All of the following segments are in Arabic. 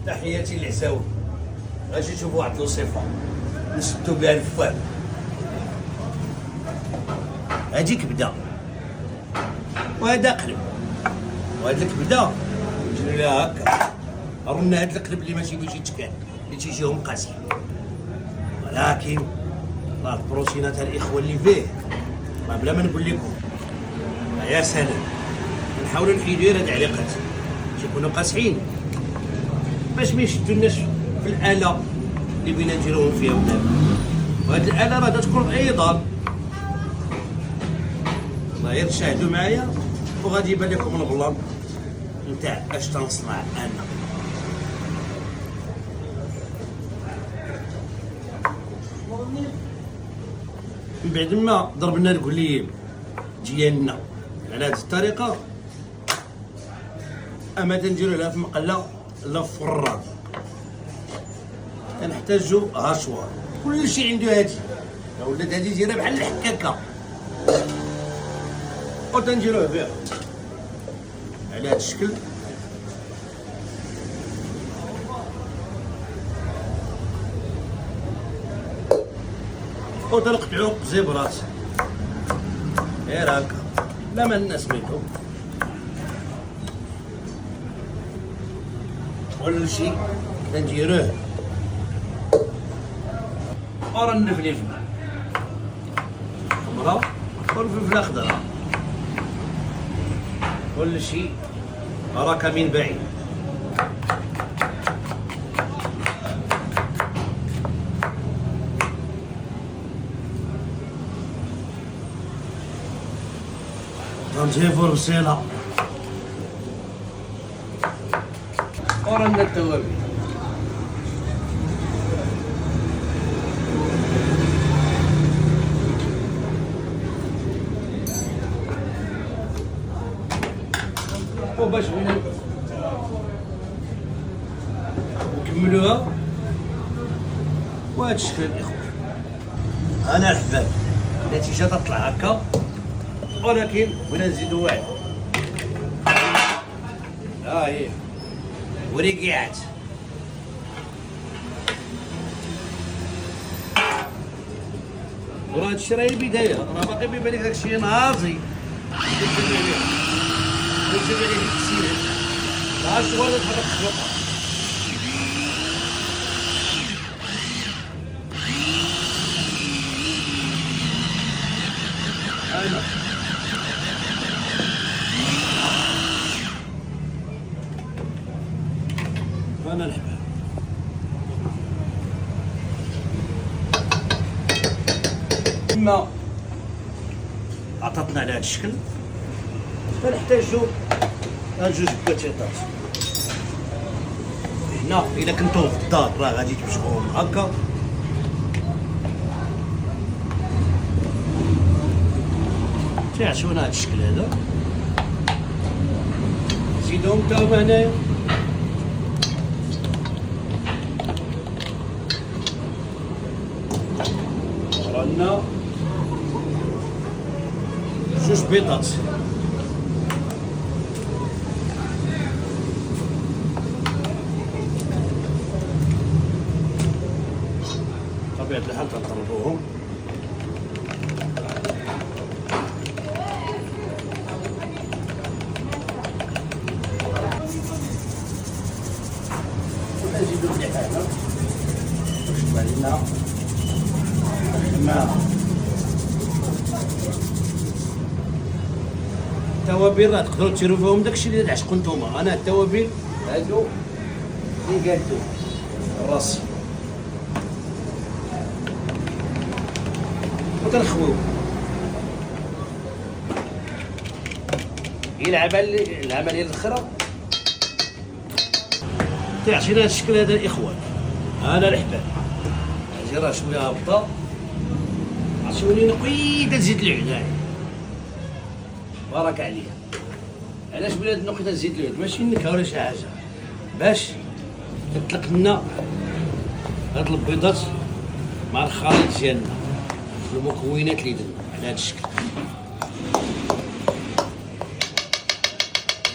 تحياتي للعساوي. غادي تشوفوا واحد الوصفه نسدو بها الفوار. هادي كبده وهذا قلب، وهاد الكبده نديرو لها هكا. رنا هاد القلب اللي ماشي بيجي يتكال، اللي تيجيهم قاسي، ولكن راه البروتينات الاخوه اللي فيه راه بلا ما نقول لكم. يا سلام، نحاولوا نحيدوا غير هاد العلاقات تيكونوا قاصحين باش ما يشدوا الناس في الاله اللي بينا نديروهم فيها ودابا. وهاد الاله راه تكون باي دار. الله غير تشاهدوا معايا وغادي يبان لكم البلان نتاع اش تنصنع انا. من بعد ما ضربنا القليب ديالنا على هذه الطريقه، اما تنديرو لها في مقله لا في فران، كنحتاجو هاشوار. كلشي عنده هادي، ولات هادي دايره بحال الحكاكه، وتنديروه فيها على هاد الشكل. وتنقطعو زبرات غير هكا لا ما الناس سميتو. كل شيء تنديروه ورا الفلفل حمرا والفلفل اخضر، كل شيء راك من بعيد. تنجيبو البصيله ورانا التوابل. وباش نكملوها وهذا الشكل الاخوان. انا الحباب النتيجه تطلع هكا، ولكن بغينا نزيدو واحد. ها هي ورقيعات. وراه هادشي راه البدايه، راه باقي بيبان لك داكشي ناضي. كتشوف عليه في التسيير ها الصغار تحرك الخلطه. انا الحباب كما عطاتنا على هذا الشكل، فنحتاجو جوج بوتيطات. هنا الا كنتو في الدار راه غادي تمسكوهم هكا، تعطيونا هذا الشكل هذا، زيدوهم تا هما هنايا. رانا جوج بيضات. بطبيعة الحال تنقلبوهم. ونزيدو مليح هذا باش تبان لنا الماء. التوابل راه تقدروا ديروا فيهم داكشي اللي تعشقوا نتوما. انا التوابل هادو اللي قالتو الراس وتنخويو. هي العمليه الاخرى تعطينا هذا الشكل هذا الاخوان. انا الحباب هادي راه شويه هابطه، عرفتوني نقيده تزيد العنايه. بارك عليك. علاش بلاد نقيده تزيد العود؟ ماشي نكهه ولا شي حاجه، باش تطلق لنا هاد البيضات مع الخليط ديالنا المكونات اللي درنا على هذا الشكل.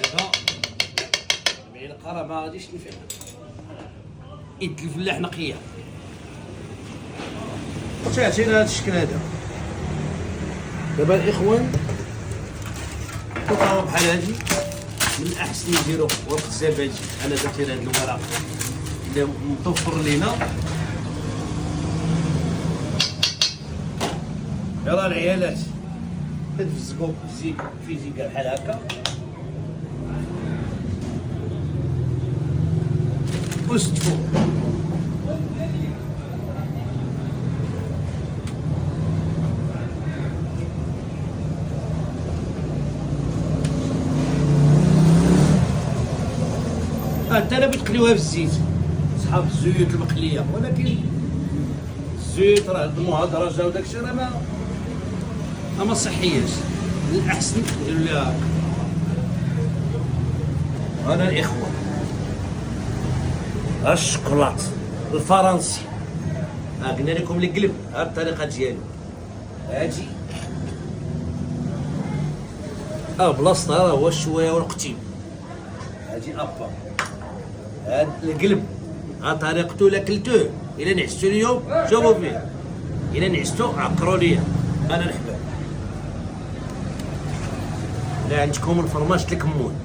دابا المعلقه راه ما غاديش تنفعنا، يد الفلاح نقيه. تعطينا هذا الشكل هذا. دابا الاخوان تلقاو بحال هادي من الاحسن نديرو ورق الزبادي. انا درت هاد الورق اللي متوفر لينا. يلا العيالات تفزقوا في زيكا بحال هكا وستفوا. انت لا بتقليوها في الزيت صحاب الزيوت المقليه، ولكن الزيت راه المهدرجه وداكشي راه ما صحياش. من الاحسن نديروا لها هكا. انا الاخوه الشوكولات الفرنسي قلنا لكم القلب. ها الطريقه ديالو هادي بلاصتها راه هو الشوايه والقتيب. هادي ابا هاد القلب ها طريقته الا كلتوه الا نعستو اليوم شوفوا فيه، الا نعستو عقروا ليا انا الحباب. لا عندكم الفرماج الكمون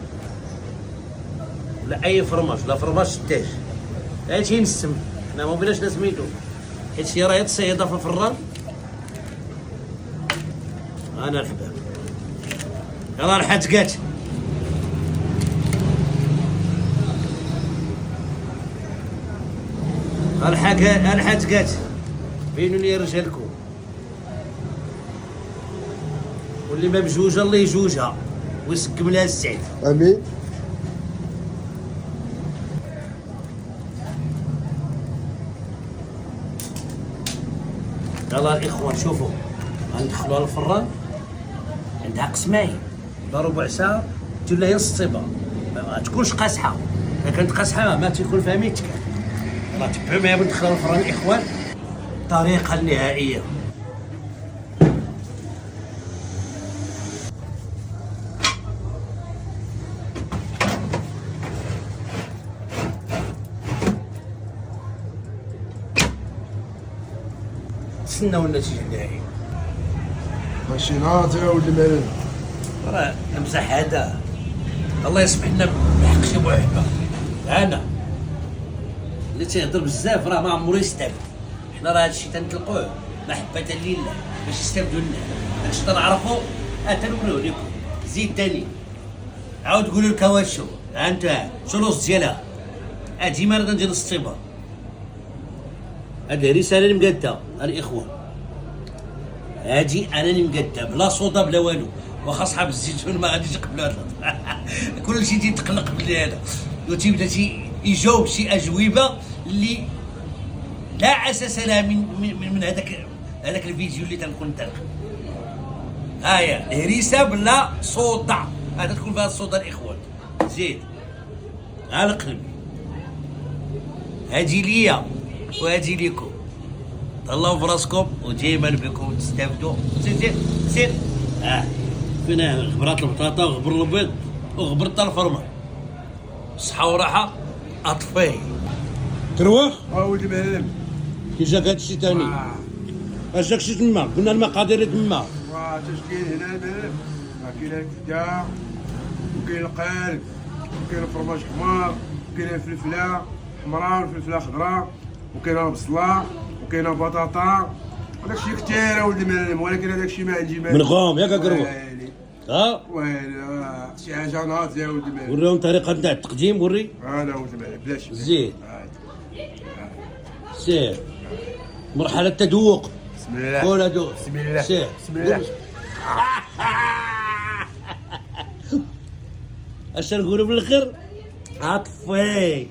ولا اي فرماج، لا فرماج الدجاج هادشي نسم. حنا ما بغيناش نسميتو حيت شي راه تصيده في الفران. انا الحباب يلا الحاتقات. الحاتقات بينوا لي رجالكم، واللي ما بجوجه الله يجوجها ويسقم لها السعد. امين. يلا الاخوان شوفوا غندخلوها للفران عندها قسماين لا ربع ساعه تجي لها ينصطبها. ما تكونش قاصحه، اذا كانت قاصحه ما تيكون فيها ميتك. ما تبعوا معايا بندخلها للفران الاخوان. الطريقه النهائيه تسناو النتيجه النهائيه. ماشي ناضي يا ولد الملل. راه امزح هذا الله يسمح لنا بحق شي محبه. انا اللي تيهضر بزاف راه ما عمرو يستافد. حنا راه هادشي تنطلقوه محبه لله باش يستافدوا الناس. هادشي تنعرفو تنقولوه لكم. زيد تاني عاود قولوا الكواشو. ها انت شو الوسط ديالها؟ ديما راه ندير السطيبه. هذه رساله اللي مقاده الاخوه. هادي انا اللي مقاده بلا صودا بلا والو. واخا صحاب الزيتون ما غاديش يقبلوها كلشي تيتقلق بلي هذا وتيبدا يجاوب شي اجوبه اللي لا اساس لها من هذاك الفيديو اللي تنكون نطلق. هاهي هريسه بلا صودا، هذا تكون فيها الصودا الاخوان. زيد ها القلب، هادي ليا وهادي ليكم. تهلاو في راسكم وديما بكم تستافدوا. سير فينا غبرات البطاطا وغبر البيض وغبر حتى الفرمه. صحه وراحه اطفي تروح. ولد الملل كي جاك هادشي تاني اش جاكشي تما؟ قلنا المقادير تما. تشكيل هنا الملل كاين الكفته وكاين القلب وكاين الفرماج حمار وكاين الفلفله حمراء والفلفله خضراء وكاين البصله وكاين البطاطا وداكشي كثير يا ولد الملل، ولكن هذاكشي ما عندي من غوم ياك اقربوا. ويلي شي حاجه ناضيه يا ولد الملل. وريهم طريقه تاع التقديم. وري هذا ولد الملل بلاش زيد. سير مرحله التذوق. بسم الله. قول ادوق. بسم الله. سير بسم الله. اش نقولوا بالاخر؟ عطفي